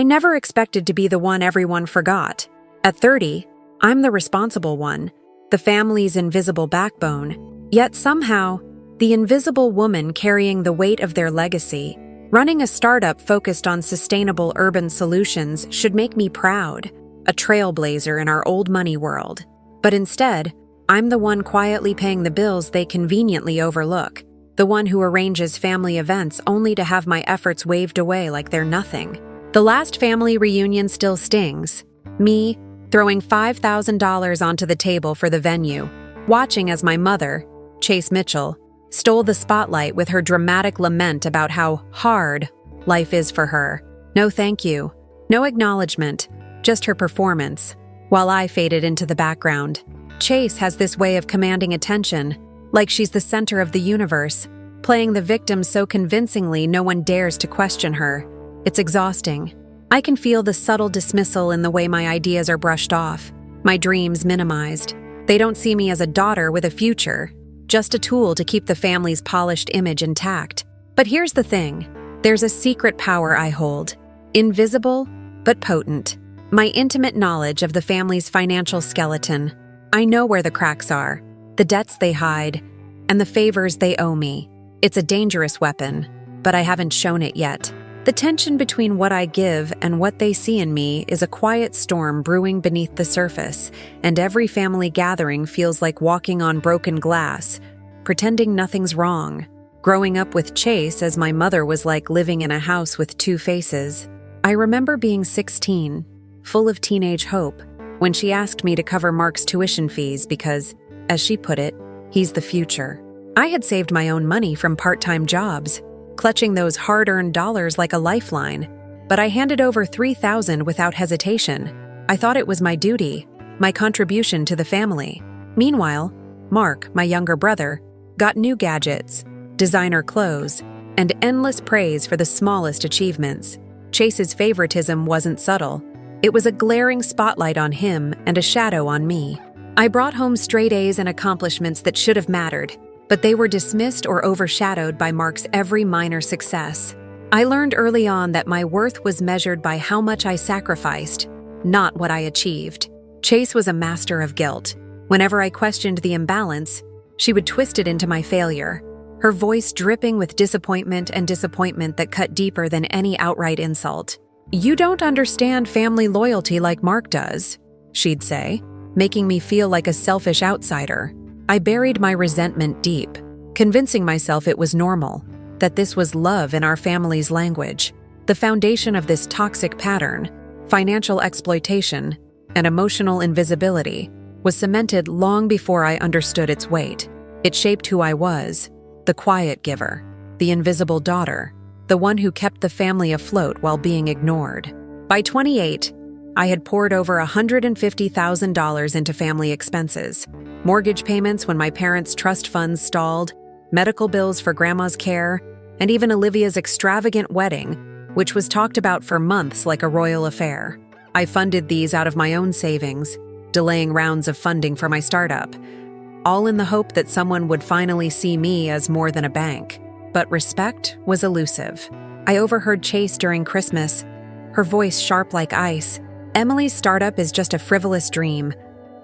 I never expected to be the one everyone forgot. At 30, I'm the responsible one, the family's invisible backbone, yet somehow, the invisible woman carrying the weight of their legacy. Running a startup focused on sustainable urban solutions should make me proud, a trailblazer in our old money world. But instead, I'm the one quietly paying the bills they conveniently overlook, the one who arranges family events only to have my efforts waved away like they're nothing. The last family reunion still stings. Me, throwing $5,000 onto the table for the venue, watching as my mother, Chase Mitchell, stole the spotlight with her dramatic lament about how hard life is for her. No thank you, no acknowledgement, just her performance, while I faded into the background. Chase has this way of commanding attention, like she's the center of the universe, playing the victim so convincingly no one dares to question her. It's exhausting. I can feel the subtle dismissal in the way my ideas are brushed off, my dreams minimized. They don't see me as a daughter with a future, just a tool to keep the family's polished image intact. But here's the thing. There's a secret power I hold. Invisible, but potent. My intimate knowledge of the family's financial skeleton. I know where the cracks are, the debts they hide, and the favors they owe me. It's a dangerous weapon, but I haven't shown it yet. The tension between what I give and what they see in me is a quiet storm brewing beneath the surface, and every family gathering feels like walking on broken glass, pretending nothing's wrong. Growing up with Chase as my mother was like living in a house with two faces. I remember being 16, full of teenage hope, when she asked me to cover Mark's tuition fees because, as she put it, he's the future. I had saved my own money from part-time jobs, clutching those hard-earned dollars like a lifeline, but I handed over $3,000 without hesitation. I thought it was my duty, my contribution to the family. Meanwhile, Mark, my younger brother, got new gadgets, designer clothes, and endless praise for the smallest achievements. Chase's favoritism wasn't subtle. It was a glaring spotlight on him and a shadow on me. I brought home straight A's and accomplishments that should have mattered, but they were dismissed or overshadowed by Mark's every minor success. I learned early on that my worth was measured by how much I sacrificed, not what I achieved. Chase was a master of guilt. Whenever I questioned the imbalance, she would twist it into my failure, her voice dripping with disappointment that cut deeper than any outright insult. "You don't understand family loyalty like Mark does," she'd say, making me feel like a selfish outsider. I buried my resentment deep, convincing myself it was normal, that this was love in our family's language. The foundation of this toxic pattern, financial exploitation, and emotional invisibility, was cemented long before I understood its weight. It shaped who I was, the quiet giver, the invisible daughter, the one who kept the family afloat while being ignored. By 28, I had poured over $150,000 into family expenses. Mortgage payments when my parents' trust funds stalled, medical bills for grandma's care, and even Olivia's extravagant wedding, which was talked about for months like a royal affair. I funded these out of my own savings, delaying rounds of funding for my startup, all in the hope that someone would finally see me as more than a bank. But respect was elusive. I overheard Chase during Christmas, her voice sharp like ice. "Emily's startup is just a frivolous dream.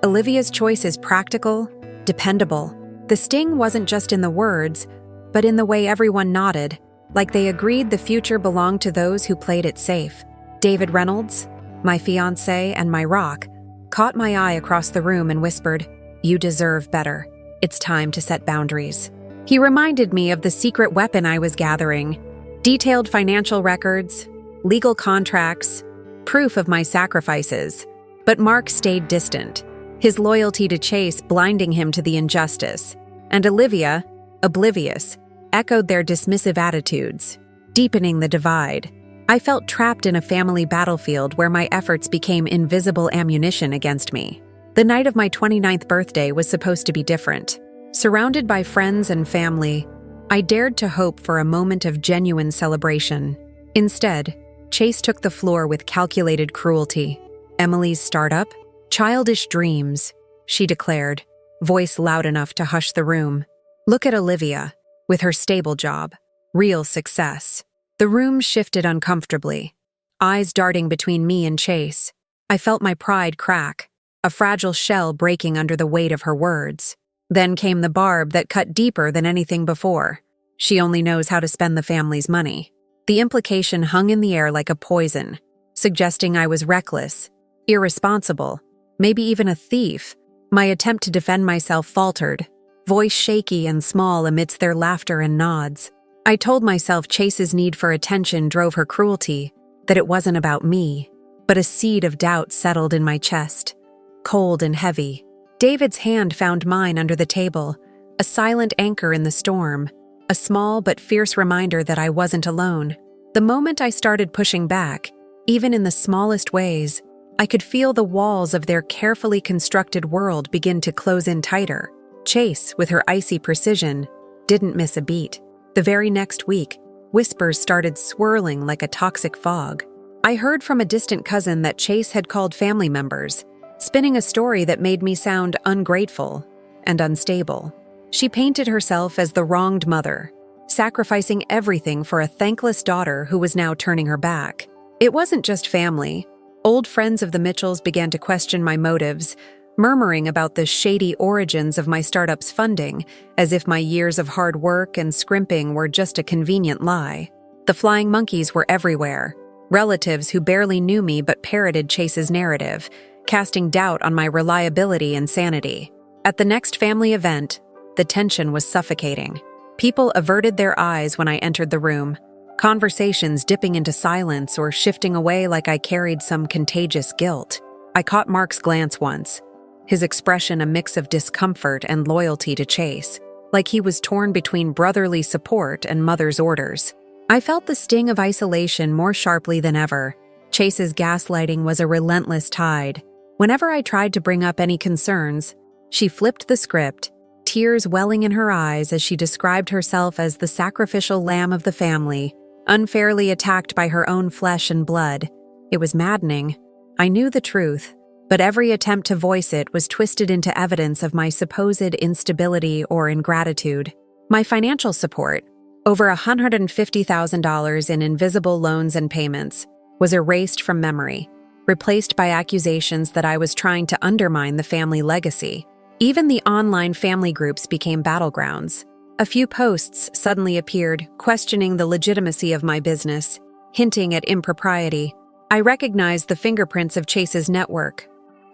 Olivia's choice is practical, dependable." The sting wasn't just in the words, but in the way everyone nodded, like they agreed the future belonged to those who played it safe. David Reynolds, my fiancé and my rock, caught my eye across the room and whispered, "You deserve better. It's time to set boundaries." He reminded me of the secret weapon I was gathering: detailed financial records, legal contracts, proof of my sacrifices. But Mark stayed distant, his loyalty to Chase blinding him to the injustice, and Olivia, oblivious, echoed their dismissive attitudes, deepening the divide. I felt trapped in a family battlefield where my efforts became invisible ammunition against me. The night of my 29th birthday was supposed to be different. Surrounded by friends and family, I dared to hope for a moment of genuine celebration. Instead, Chase took the floor with calculated cruelty. "Emily's startup? Childish dreams," she declared, voice loud enough to hush the room. "Look at Olivia, with her stable job, real success." The room shifted uncomfortably. eyes darting between me and Chase. I felt my pride crack, a fragile shell breaking under the weight of her words. Then came the barb that cut deeper than anything before. She only knows how to spend the family's money. The implication hung in the air like a poison, suggesting I was reckless, irresponsible, maybe even a thief. My attempt to defend myself faltered, voice shaky and small amidst their laughter and nods. I told myself Chase's need for attention drove her cruelty, that it wasn't about me, but a seed of doubt settled in my chest, cold and heavy. David's hand found mine under the table, a silent anchor in the storm, a small but fierce reminder that I wasn't alone. The moment I started pushing back, even in the smallest ways, I could feel the walls of their carefully constructed world begin to close in tighter. Chase, with her icy precision, didn't miss a beat. The very next week, whispers started swirling like a toxic fog. I heard from a distant cousin that Chase had called family members, spinning a story that made me sound ungrateful and unstable. She painted herself as the wronged mother, sacrificing everything for a thankless daughter who was now turning her back. It wasn't just family. Old friends of the Mitchells began to question my motives, murmuring about the shady origins of my startup's funding, as if my years of hard work and scrimping were just a convenient lie. The flying monkeys were everywhere, relatives who barely knew me but parroted Chase's narrative, casting doubt on my reliability and sanity. At the next family event, the tension was suffocating. People averted their eyes when I entered the room, conversations dipping into silence or shifting away like I carried some contagious guilt. I caught Mark's glance once, his expression a mix of discomfort and loyalty to Chase, like he was torn between brotherly support and mother's orders. I felt the sting of isolation more sharply than ever. Chase's gaslighting was a relentless tide. Whenever I tried to bring up any concerns, she flipped the script, tears welling in her eyes as she described herself as the sacrificial lamb of the family, unfairly attacked by her own flesh and blood. It was maddening. I knew the truth, but every attempt to voice it was twisted into evidence of my supposed instability or ingratitude. My financial support, over $150,000 in invisible loans and payments, was erased from memory, replaced by accusations that I was trying to undermine the family legacy. Even the online family groups became battlegrounds. A few posts suddenly appeared, questioning the legitimacy of my business, hinting at impropriety. I recognized the fingerprints of Chase's network,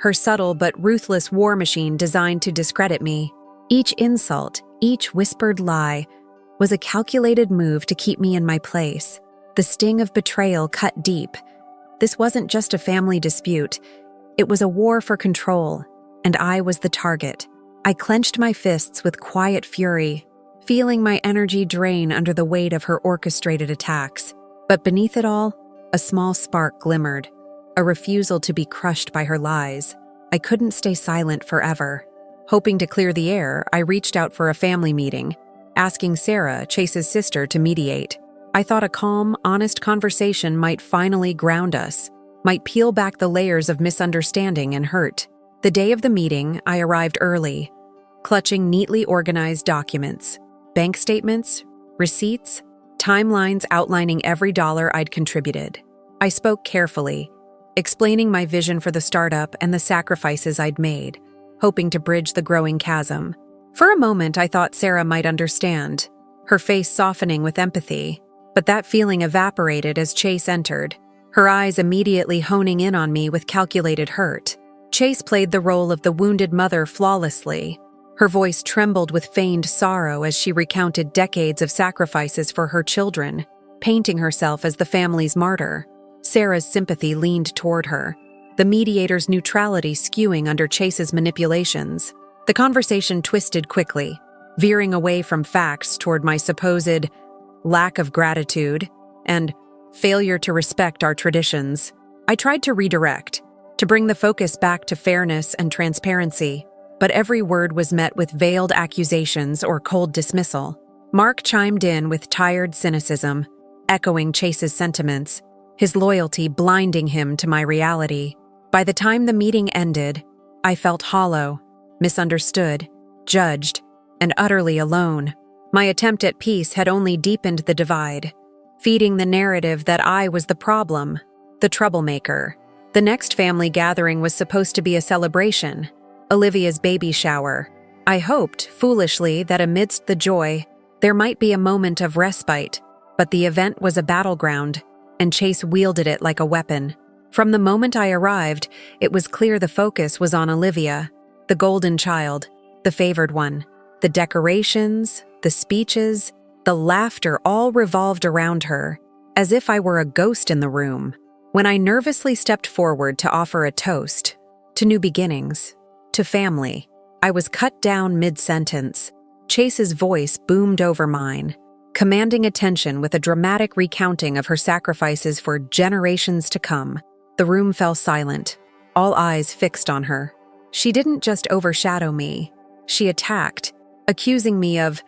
her subtle but ruthless war machine designed to discredit me. Each insult, each whispered lie, was a calculated move to keep me in my place. The sting of betrayal cut deep. This wasn't just a family dispute. It was a war for control, and I was the target. I clenched my fists with quiet fury, feeling my energy drain under the weight of her orchestrated attacks. But beneath it all, a small spark glimmered, a refusal to be crushed by her lies. I couldn't stay silent forever. Hoping to clear the air, I reached out for a family meeting, asking Sarah, Chase's sister, to mediate. I thought a calm, honest conversation might finally ground us, might peel back the layers of misunderstanding and hurt. The day of the meeting, I arrived early, clutching neatly organized documents, bank statements, receipts, timelines outlining every dollar I'd contributed. I spoke carefully, explaining my vision for the startup and the sacrifices I'd made, hoping to bridge the growing chasm. For a moment, I thought Sarah might understand, her face softening with empathy, but that feeling evaporated as Chase entered, her eyes immediately honing in on me with calculated hurt. Chase played the role of the wounded mother flawlessly. Her voice trembled with feigned sorrow as she recounted decades of sacrifices for her children, painting herself as the family's martyr. Sarah's sympathy leaned toward her, the mediator's neutrality skewing under Chase's manipulations. The conversation twisted quickly, veering away from facts toward my supposed lack of gratitude and failure to respect our traditions. I tried to redirect, to bring the focus back to fairness and transparency, but every word was met with veiled accusations or cold dismissal. Mark chimed in with tired cynicism, echoing Chase's sentiments, his loyalty blinding him to my reality. By the time the meeting ended, I felt hollow, misunderstood, judged, and utterly alone. My attempt at peace had only deepened the divide, feeding the narrative that I was the problem, the troublemaker. The next family gathering was supposed to be a celebration, Olivia's baby shower. I hoped, foolishly, that amidst the joy, there might be a moment of respite, but the event was a battleground, and Chase wielded it like a weapon. From the moment I arrived, it was clear the focus was on Olivia, the golden child, the favored one. The decorations, the speeches, the laughter all revolved around her, as if I were a ghost in the room. When I nervously stepped forward to offer a toast, to new beginnings, to family, I was cut down mid-sentence. Chase's voice boomed over mine, commanding attention with a dramatic recounting of her sacrifices for generations to come. The room fell silent, all eyes fixed on her. She didn't just overshadow me, she attacked, accusing me of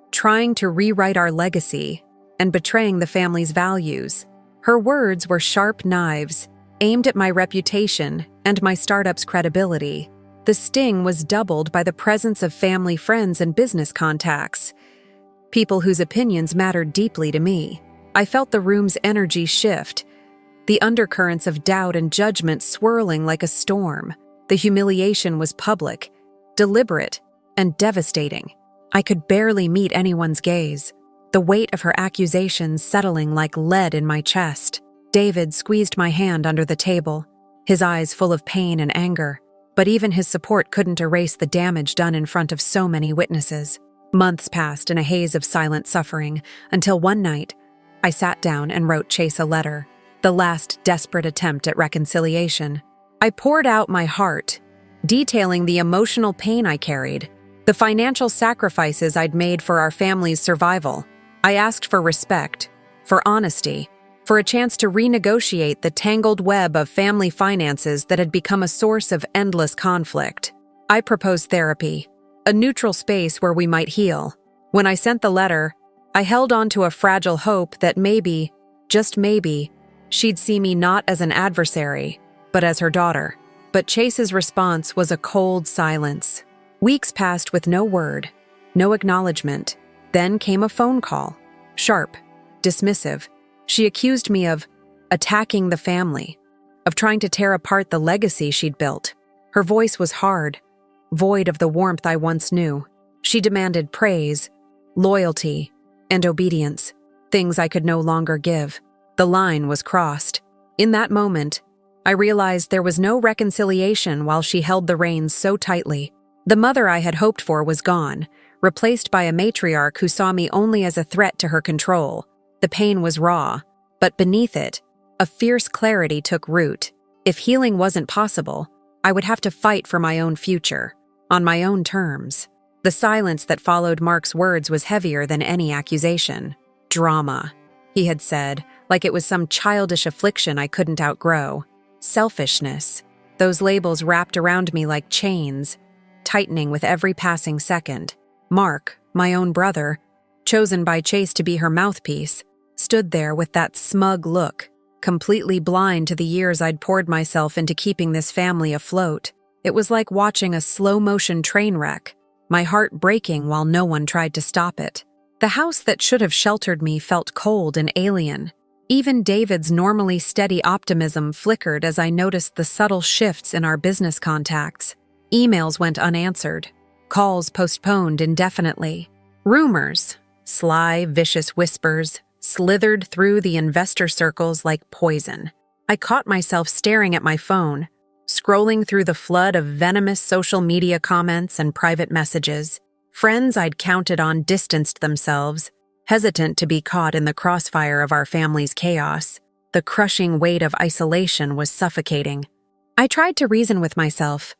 trying to rewrite our legacy and betraying the family's values. Her words were sharp knives, aimed at my reputation and my startup's credibility. The sting was doubled by the presence of family friends and business contacts, people whose opinions mattered deeply to me. I felt the room's energy shift, the undercurrents of doubt and judgment swirling like a storm. The humiliation was public, deliberate, and devastating. I could barely meet anyone's gaze, the weight of her accusations settling like lead in my chest. David squeezed my hand under the table, his eyes full of pain and anger, but even his support couldn't erase the damage done in front of so many witnesses. Months passed in a haze of silent suffering, until one night, I sat down and wrote Chase a letter, the last desperate attempt at reconciliation. I poured out my heart, detailing the emotional pain I carried, the financial sacrifices I'd made for our family's survival. I asked for respect, for honesty, for a chance to renegotiate the tangled web of family finances that had become a source of endless conflict. I proposed therapy, a neutral space where we might heal. When I sent the letter, I held on to a fragile hope that maybe, just maybe, she'd see me not as an adversary, but as her daughter. But Chase's response was a cold silence. Weeks passed with no word, no acknowledgement. Then came a phone call, sharp, dismissive. She accused me of attacking the family, of trying to tear apart the legacy she'd built. Her voice was hard, void of the warmth I once knew. She demanded praise, loyalty, and obedience, things I could no longer give. The line was crossed. In that moment, I realized there was no reconciliation while she held the reins so tightly. The mother I had hoped for was gone, replaced by a matriarch who saw me only as a threat to her control. The pain was raw, but beneath it, a fierce clarity took root. If healing wasn't possible, I would have to fight for my own future, on my own terms. The silence that followed Mark's words was heavier than any accusation. Drama, he had said, like it was some childish affliction I couldn't outgrow. Selfishness, those labels wrapped around me like chains, tightening with every passing second. Mark, my own brother, chosen by Chase to be her mouthpiece, stood there with that smug look, completely blind to the years I'd poured myself into keeping this family afloat. It was like watching a slow-motion train wreck, my heart breaking while no one tried to stop it. The house that should have sheltered me felt cold and alien. Even David's normally steady optimism flickered as I noticed the subtle shifts in our business contacts. Emails went unanswered, calls postponed indefinitely. Rumors, sly, vicious whispers, slithered through the investor circles like poison. I caught myself staring at my phone, scrolling through the flood of venomous social media comments and private messages. Friends I'd counted on distanced themselves, hesitant to be caught in the crossfire of our family's chaos. The crushing weight of isolation was suffocating. I tried to reason with myself,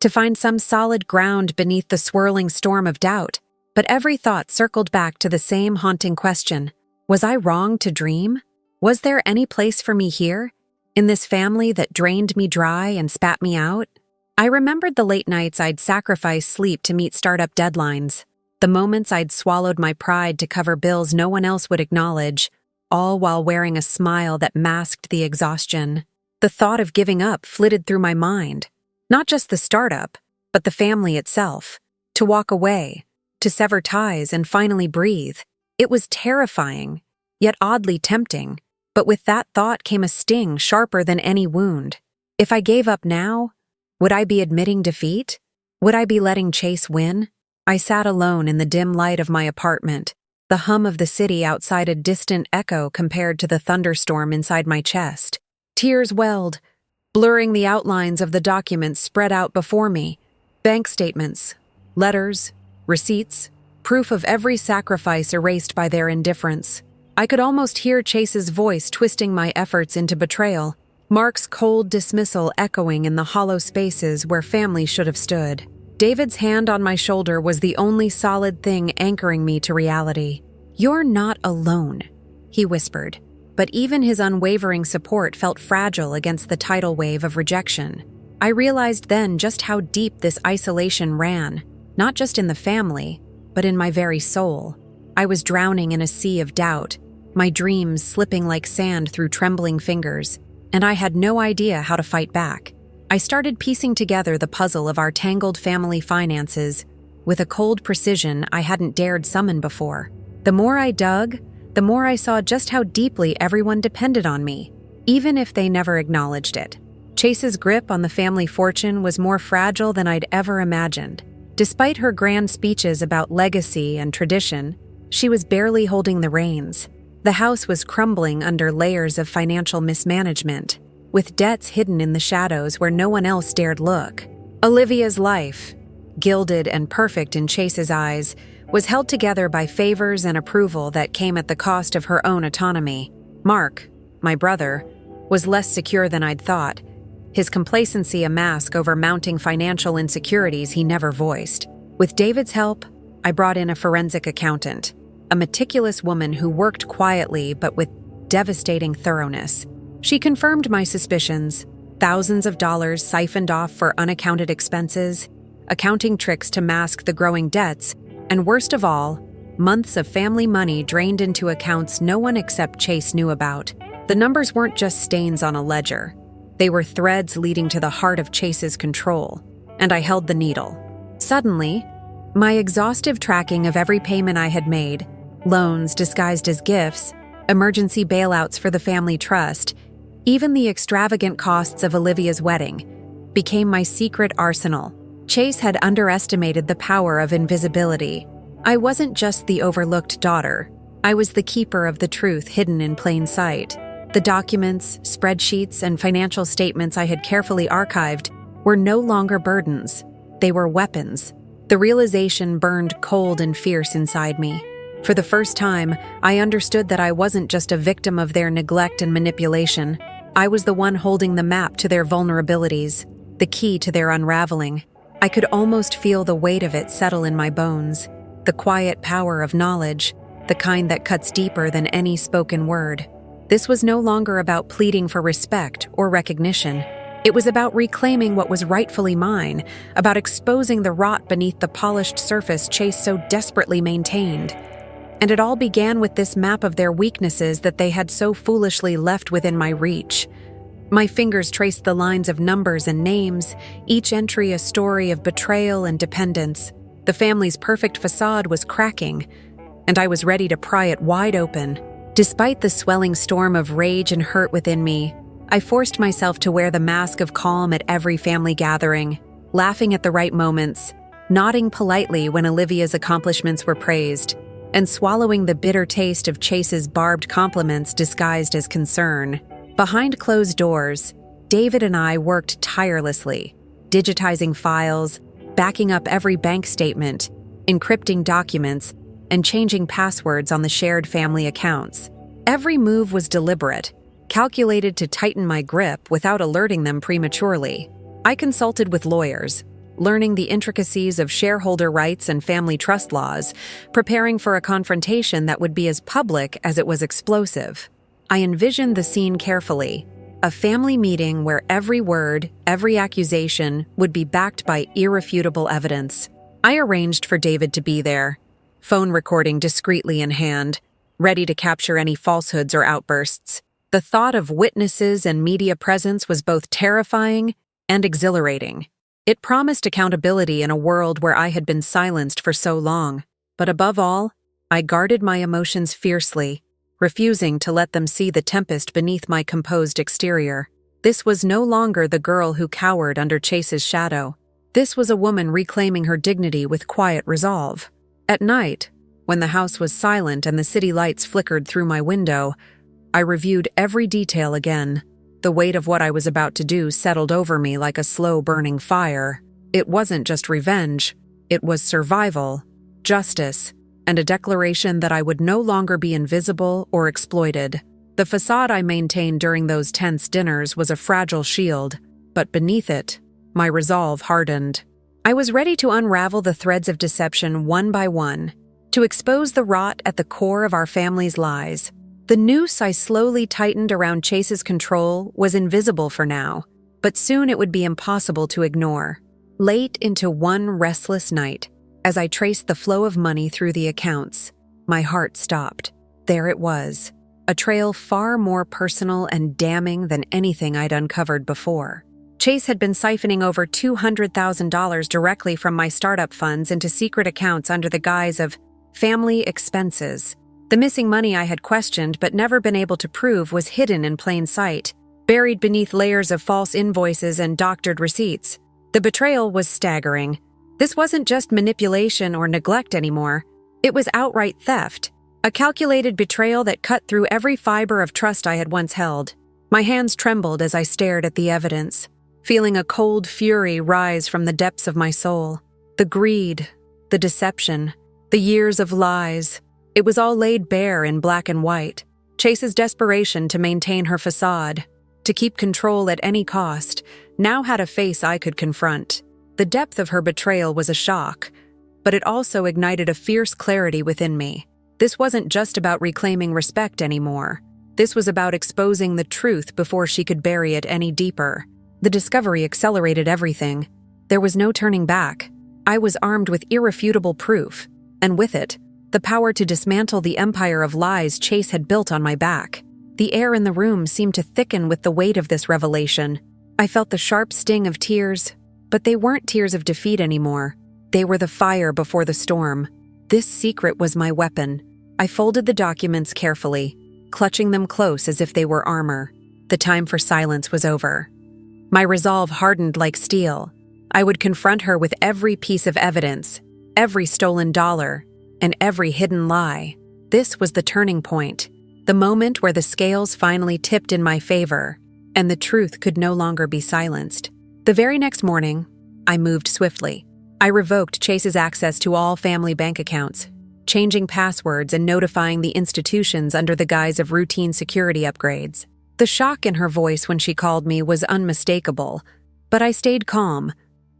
to find some solid ground beneath the swirling storm of doubt, but every thought circled back to the same haunting question. Was I wrong to dream? Was there any place for me here, in this family that drained me dry and spat me out? I remembered the late nights I'd sacrificed sleep to meet startup deadlines, the moments I'd swallowed my pride to cover bills no one else would acknowledge, all while wearing a smile that masked the exhaustion. The thought of giving up flitted through my mind. Not just the startup, but the family itself. To walk away, to sever ties and finally breathe. It was terrifying, yet oddly tempting. But with that thought came a sting sharper than any wound. If I gave up now, would I be admitting defeat? Would I be letting Chase win? I sat alone in the dim light of my apartment, the hum of the city outside a distant echo compared to the thunderstorm inside my chest. Tears welled, blurring the outlines of the documents spread out before me. Bank statements, letters, receipts, proof of every sacrifice erased by their indifference. I could almost hear Chase's voice twisting my efforts into betrayal, Mark's cold dismissal echoing in the hollow spaces where family should have stood. David's hand on my shoulder was the only solid thing anchoring me to reality. "You're not alone," he whispered, but even his unwavering support felt fragile against the tidal wave of rejection. I realized then just how deep this isolation ran, not just in the family, but in my very soul. I was drowning in a sea of doubt, my dreams slipping like sand through trembling fingers, and I had no idea how to fight back. I started piecing together the puzzle of our tangled family finances with a cold precision I hadn't dared summon before. The more I dug, the more I saw just how deeply everyone depended on me, even if they never acknowledged it. Chase's grip on the family fortune was more fragile than I'd ever imagined. Despite her grand speeches about legacy and tradition, she was barely holding the reins. The house was crumbling under layers of financial mismanagement, with debts hidden in the shadows where no one else dared look. Olivia's life, gilded and perfect in Chase's eyes, was held together by favors and approval that came at the cost of her own autonomy. Mark, my brother, was less secure than I'd thought, his complacency a mask over mounting financial insecurities he never voiced. With David's help, I brought in a forensic accountant, a meticulous woman who worked quietly but with devastating thoroughness. She confirmed my suspicions: thousands of dollars siphoned off for unaccounted expenses, accounting tricks to mask the growing debts, and worst of all, months of family money drained into accounts no one except Chase knew about. The numbers weren't just stains on a ledger. They were threads leading to the heart of Chase's control, and I held the needle. Suddenly, my exhaustive tracking of every payment I had made, loans disguised as gifts, emergency bailouts for the family trust, even the extravagant costs of Olivia's wedding, became my secret arsenal. Chase had underestimated the power of invisibility. I wasn't just the overlooked daughter. I was the keeper of the truth hidden in plain sight. The documents, spreadsheets, and financial statements I had carefully archived were no longer burdens. They were weapons. The realization burned cold and fierce inside me. For the first time, I understood that I wasn't just a victim of their neglect and manipulation. I was the one holding the map to their vulnerabilities, the key to their unraveling. I could almost feel the weight of it settle in my bones, the quiet power of knowledge, the kind that cuts deeper than any spoken word. This was no longer about pleading for respect or recognition. It was about reclaiming what was rightfully mine, about exposing the rot beneath the polished surface Chase so desperately maintained. And it all began with this map of their weaknesses that they had so foolishly left within my reach. My fingers traced the lines of numbers and names, each entry a story of betrayal and dependence. The family's perfect facade was cracking, and I was ready to pry it wide open. Despite the swelling storm of rage and hurt within me, I forced myself to wear the mask of calm at every family gathering, laughing at the right moments, nodding politely when Olivia's accomplishments were praised, and swallowing the bitter taste of Chase's barbed compliments disguised as concern. Behind closed doors, David and I worked tirelessly, digitizing files, backing up every bank statement, encrypting documents, and changing passwords on the shared family accounts. Every move was deliberate, calculated to tighten my grip without alerting them prematurely. I consulted with lawyers, learning the intricacies of shareholder rights and family trust laws, preparing for a confrontation that would be as public as it was explosive. I envisioned the scene carefully, a family meeting where every word, every accusation would be backed by irrefutable evidence. I arranged for David to be there, phone recording discreetly in hand, ready to capture any falsehoods or outbursts. The thought of witnesses and media presence was both terrifying and exhilarating. It promised accountability in a world where I had been silenced for so long. But above all, I guarded my emotions fiercely, refusing to let them see the tempest beneath my composed exterior. This was no longer the girl who cowered under Chase's shadow. This was a woman reclaiming her dignity with quiet resolve. At night, when the house was silent and the city lights flickered through my window, I reviewed every detail again. The weight of what I was about to do settled over me like a slow-burning fire. It wasn't just revenge, it was survival, justice, and a declaration that I would no longer be invisible or exploited. The facade I maintained during those tense dinners was a fragile shield, but beneath it, my resolve hardened. I was ready to unravel the threads of deception one by one, to expose the rot at the core of our family's lies. The noose I slowly tightened around Chase's control was invisible for now, but soon it would be impossible to ignore. Late into one restless night, as I traced the flow of money through the accounts, my heart stopped. There it was, a trail far more personal and damning than anything I'd uncovered before. Chase had been siphoning over $200,000 directly from my startup funds into secret accounts under the guise of family expenses. The missing money I had questioned but never been able to prove was hidden in plain sight, buried beneath layers of false invoices and doctored receipts. The betrayal was staggering. This wasn't just manipulation or neglect anymore. It was outright theft, a calculated betrayal that cut through every fiber of trust I had once held. My hands trembled as I stared at the evidence, feeling a cold fury rise from the depths of my soul. The greed, the deception, the years of lies. It was all laid bare in black and white. Chase's desperation to maintain her facade, to keep control at any cost, now had a face I could confront. The depth of her betrayal was a shock, but it also ignited a fierce clarity within me. This wasn't just about reclaiming respect anymore. This was about exposing the truth before she could bury it any deeper. The discovery accelerated everything. There was no turning back. I was armed with irrefutable proof, and with it, the power to dismantle the empire of lies Chase had built on my back. The air in the room seemed to thicken with the weight of this revelation. I felt the sharp sting of tears, but they weren't tears of defeat anymore. They were the fire before the storm. This secret was my weapon. I folded the documents carefully, clutching them close as if they were armor. The time for silence was over. My resolve hardened like steel. I would confront her with every piece of evidence, every stolen dollar, and every hidden lie. This was the turning point, the moment where the scales finally tipped in my favor, and the truth could no longer be silenced. The very next morning, I moved swiftly. I revoked Chase's access to all family bank accounts, changing passwords and notifying the institutions under the guise of routine security upgrades. The shock in her voice when she called me was unmistakable, but I stayed calm,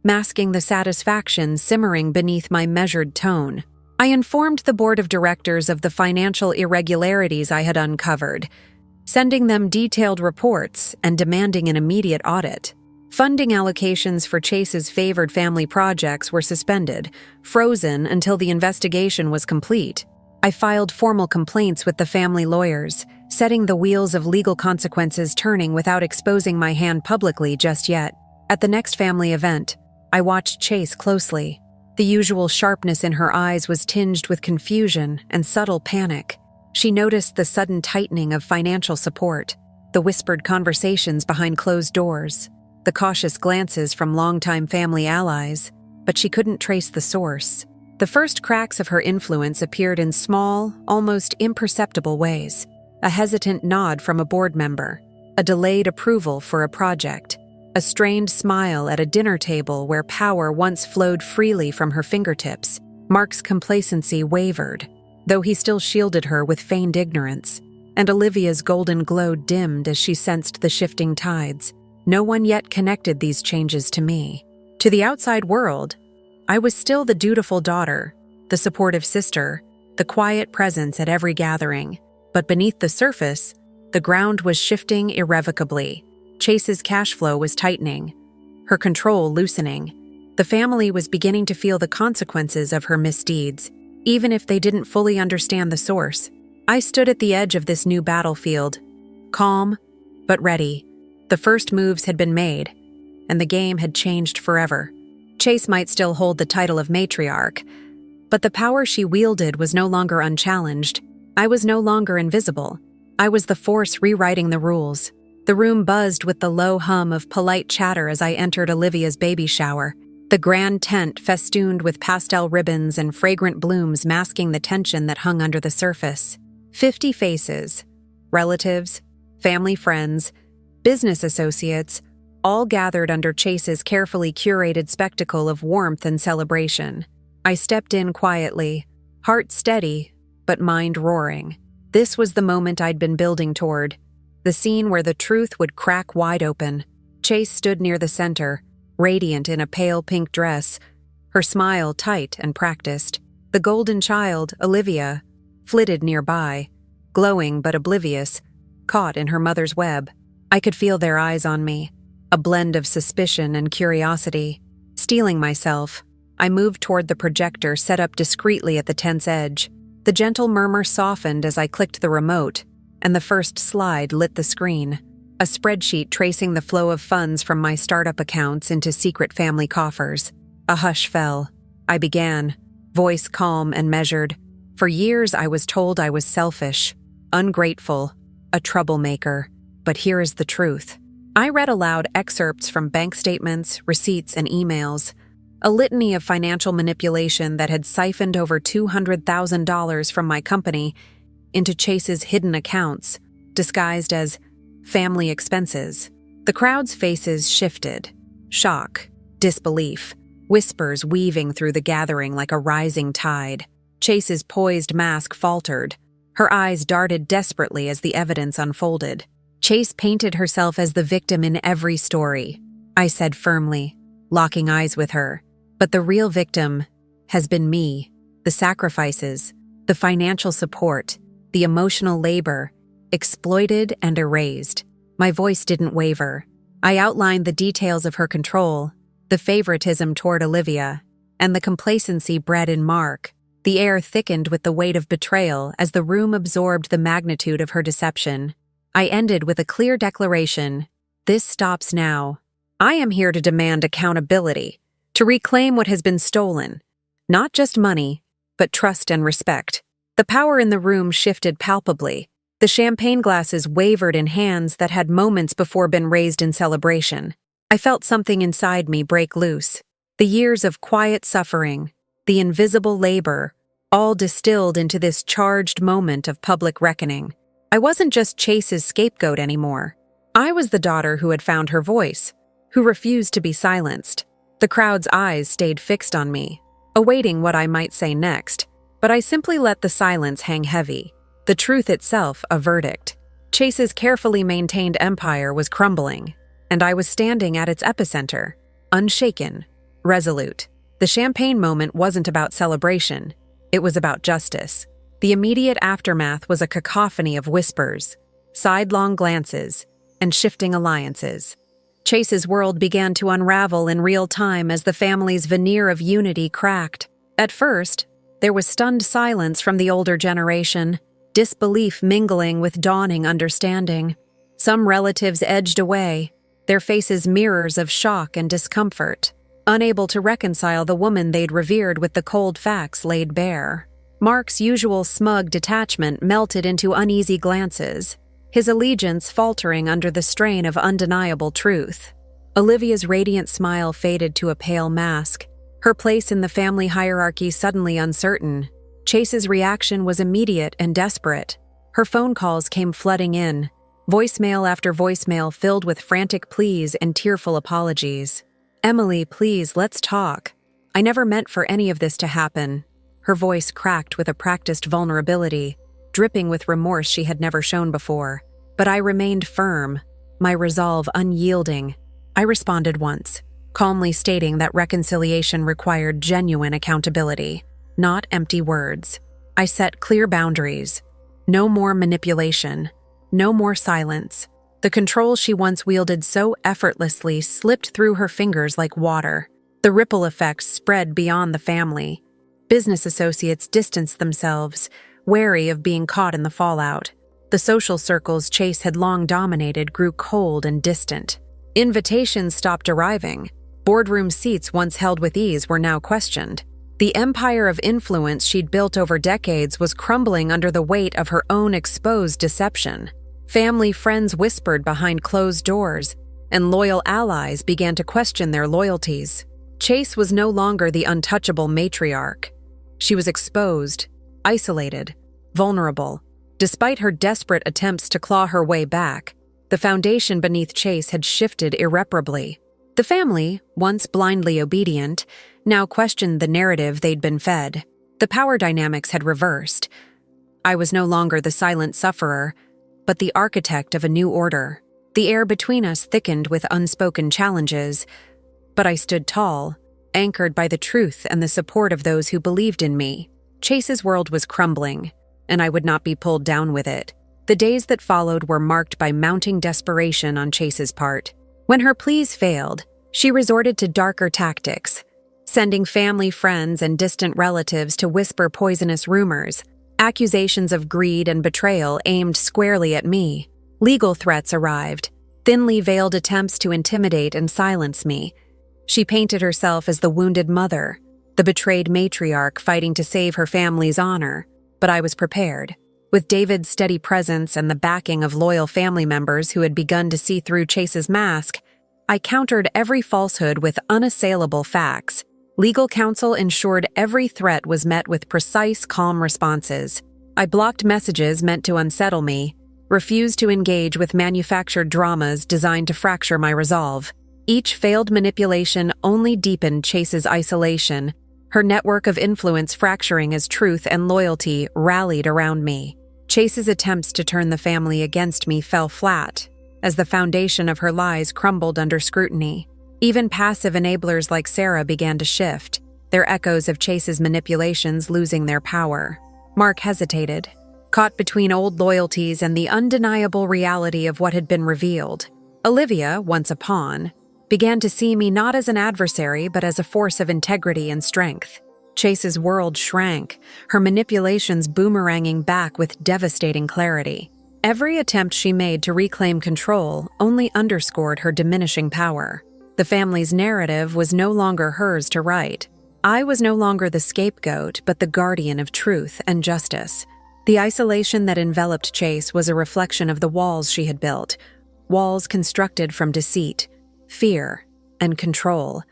masking the satisfaction simmering beneath my measured tone. I informed the board of directors of the financial irregularities I had uncovered, sending them detailed reports and demanding an immediate audit. Funding allocations for Chase's favored family projects were suspended, frozen until the investigation was complete. I filed formal complaints with the family lawyers, setting the wheels of legal consequences turning without exposing my hand publicly just yet. At the next family event, I watched Chase closely. The usual sharpness in her eyes was tinged with confusion and subtle panic. She noticed the sudden tightening of financial support, the whispered conversations behind closed doors, the cautious glances from longtime family allies, but she couldn't trace the source. The first cracks of her influence appeared in small, almost imperceptible ways. A hesitant nod from a board member, a delayed approval for a project, a strained smile at a dinner table where power once flowed freely from her fingertips. Mark's complacency wavered, though he still shielded her with feigned ignorance, and Olivia's golden glow dimmed as she sensed the shifting tides. No one yet connected these changes to me. To the outside world, I was still the dutiful daughter, the supportive sister, the quiet presence at every gathering. But beneath the surface, the ground was shifting irrevocably. Chase's cash flow was tightening, her control loosening. The family was beginning to feel the consequences of her misdeeds, even if they didn't fully understand the source. I stood at the edge of this new battlefield, calm but ready. The first moves had been made, and the game had changed forever. Chase might still hold the title of matriarch, but the power she wielded was no longer unchallenged. I was no longer invisible. I was the force rewriting the rules. The room buzzed with the low hum of polite chatter as I entered Olivia's baby shower, the grand tent festooned with pastel ribbons and fragrant blooms masking the tension that hung under the surface. 50 faces, relatives, family friends, business associates, all gathered under Chase's carefully curated spectacle of warmth and celebration. I stepped in quietly, heart steady, but mind roaring. This was the moment I'd been building toward, the scene where the truth would crack wide open. Chase stood near the center, radiant in a pale pink dress, her smile tight and practiced. The golden child, Olivia, flitted nearby, glowing but oblivious, caught in her mother's web. I could feel their eyes on me, a blend of suspicion and curiosity. Steeling myself, I moved toward the projector set up discreetly at the tent's edge. The gentle murmur softened as I clicked the remote, and the first slide lit the screen. A spreadsheet tracing the flow of funds from my startup accounts into secret family coffers. A hush fell. I began, voice calm and measured. For years I was told I was selfish, ungrateful, a troublemaker. But here is the truth. I read aloud excerpts from bank statements, receipts, and emails, a litany of financial manipulation that had siphoned over $200,000 from my company into Chase's hidden accounts, disguised as family expenses. The crowd's faces shifted. Shock, disbelief, whispers weaving through the gathering like a rising tide. Chase's poised mask faltered. Her eyes darted desperately as the evidence unfolded. Chase painted herself as the victim in every story, I said firmly, locking eyes with her. But the real victim has been me. The sacrifices, the financial support, the emotional labor, exploited and erased. My voice didn't waver. I outlined the details of her control, the favoritism toward Olivia, and the complacency bred in Mark. The air thickened with the weight of betrayal as the room absorbed the magnitude of her deception. I ended with a clear declaration. This stops now. I am here to demand accountability, to reclaim what has been stolen. Not just money, but trust and respect. The power in the room shifted palpably. The champagne glasses wavered in hands that had moments before been raised in celebration. I felt something inside me break loose. The years of quiet suffering, the invisible labor, all distilled into this charged moment of public reckoning. I wasn't just Chase's scapegoat anymore. I was the daughter who had found her voice, who refused to be silenced. The crowd's eyes stayed fixed on me, awaiting what I might say next, but I simply let the silence hang heavy. The truth itself a verdict. Chase's carefully maintained empire was crumbling, and I was standing at its epicenter, unshaken, resolute. The champagne moment wasn't about celebration, it was about justice. The immediate aftermath was a cacophony of whispers, sidelong glances, and shifting alliances. Chase's world began to unravel in real time as the family's veneer of unity cracked. At first, there was stunned silence from the older generation, disbelief mingling with dawning understanding. Some relatives edged away, their faces mirrors of shock and discomfort, unable to reconcile the woman they'd revered with the cold facts laid bare. Mark's usual smug detachment melted into uneasy glances, his allegiance faltering under the strain of undeniable truth. Olivia's radiant smile faded to a pale mask, her place in the family hierarchy suddenly uncertain. Chase's reaction was immediate and desperate. Her phone calls came flooding in, voicemail after voicemail filled with frantic pleas and tearful apologies. "Emily, please, let's talk. I never meant for any of this to happen." Her voice cracked with a practiced vulnerability, dripping with remorse she had never shown before. But I remained firm, my resolve unyielding. I responded once, calmly stating that reconciliation required genuine accountability, not empty words. I set clear boundaries. No more manipulation. No more silence. The control she once wielded so effortlessly slipped through her fingers like water. The ripple effects spread beyond the family. Business associates distanced themselves, wary of being caught in the fallout. The social circles Chase had long dominated grew cold and distant. Invitations stopped arriving. Boardroom seats once held with ease were now questioned. The empire of influence she'd built over decades was crumbling under the weight of her own exposed deception. Family friends whispered behind closed doors, and loyal allies began to question their loyalties. Chase was no longer the untouchable matriarch. She was exposed, isolated, vulnerable. Despite her desperate attempts to claw her way back, the foundation beneath Chase had shifted irreparably. The family, once blindly obedient, now questioned the narrative they'd been fed. The power dynamics had reversed. I was no longer the silent sufferer, but the architect of a new order. The air between us thickened with unspoken challenges, but I stood tall, anchored by the truth and the support of those who believed in me. Chase's world was crumbling, and I would not be pulled down with it. The days that followed were marked by mounting desperation on Chase's part. When her pleas failed, she resorted to darker tactics, sending family friends and distant relatives to whisper poisonous rumors. Accusations of greed and betrayal aimed squarely at me. Legal threats arrived, thinly veiled attempts to intimidate and silence me. She painted herself as the wounded mother, the betrayed matriarch fighting to save her family's honor, but I was prepared. With David's steady presence and the backing of loyal family members who had begun to see through Chase's mask, I countered every falsehood with unassailable facts. Legal counsel ensured every threat was met with precise, calm responses. I blocked messages meant to unsettle me, refused to engage with manufactured dramas designed to fracture my resolve. Each failed manipulation only deepened Chase's isolation, her network of influence fracturing as truth and loyalty rallied around me. Chase's attempts to turn the family against me fell flat, as the foundation of her lies crumbled under scrutiny. Even passive enablers like Sarah began to shift, their echoes of Chase's manipulations losing their power. Mark hesitated, caught between old loyalties and the undeniable reality of what had been revealed. Olivia, once a pawn, began to see me not as an adversary but as a force of integrity and strength. Chase's world shrank, her manipulations boomeranging back with devastating clarity. Every attempt she made to reclaim control only underscored her diminishing power. The family's narrative was no longer hers to write. I was no longer the scapegoat but the guardian of truth and justice. The isolation that enveloped Chase was a reflection of the walls she had built, walls constructed from deceit, fear, and control.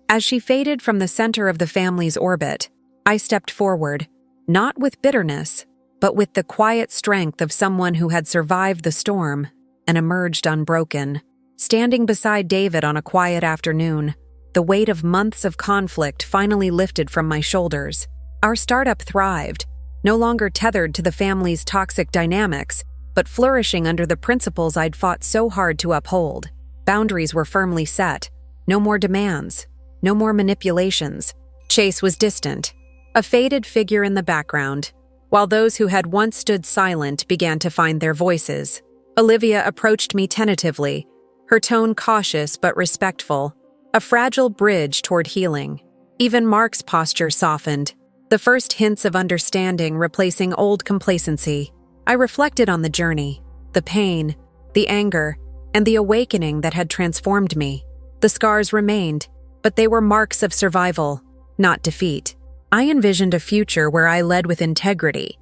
As she faded from the center of the family's orbit, I stepped forward, not with bitterness, but with the quiet strength of someone who had survived the storm and emerged unbroken. Standing beside David on a quiet afternoon, the weight of months of conflict finally lifted from my shoulders. Our startup thrived, no longer tethered to the family's toxic dynamics, but flourishing under the principles I'd fought so hard to uphold. Boundaries were firmly set. No more demands. No more manipulations. Chase was distant, a faded figure in the background, while those who had once stood silent began to find their voices. Olivia approached me tentatively, her tone cautious but respectful, a fragile bridge toward healing. Even Mark's posture softened, the first hints of understanding replacing old complacency. I reflected on the journey, the pain, the anger, and the awakening that had transformed me. The scars remained, but they were marks of survival, not defeat. I envisioned a future where I led with integrity,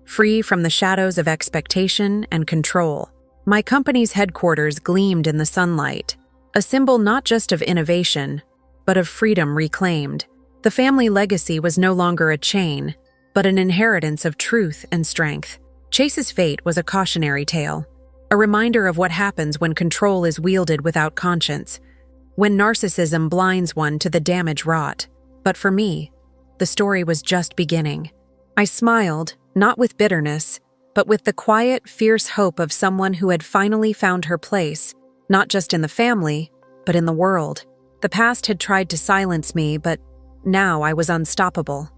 free from the shadows of expectation and control. My company's headquarters gleamed in the sunlight, a symbol not just of innovation, but of freedom reclaimed. The family legacy was no longer a chain, but an inheritance of truth and strength. Chase's fate was a cautionary tale, a reminder of what happens when control is wielded without conscience, when narcissism blinds one to the damage wrought. But for me, the story was just beginning. I smiled, not with bitterness, but with the quiet, fierce hope of someone who had finally found her place, not just in the family, but in the world. The past had tried to silence me, but now I was unstoppable.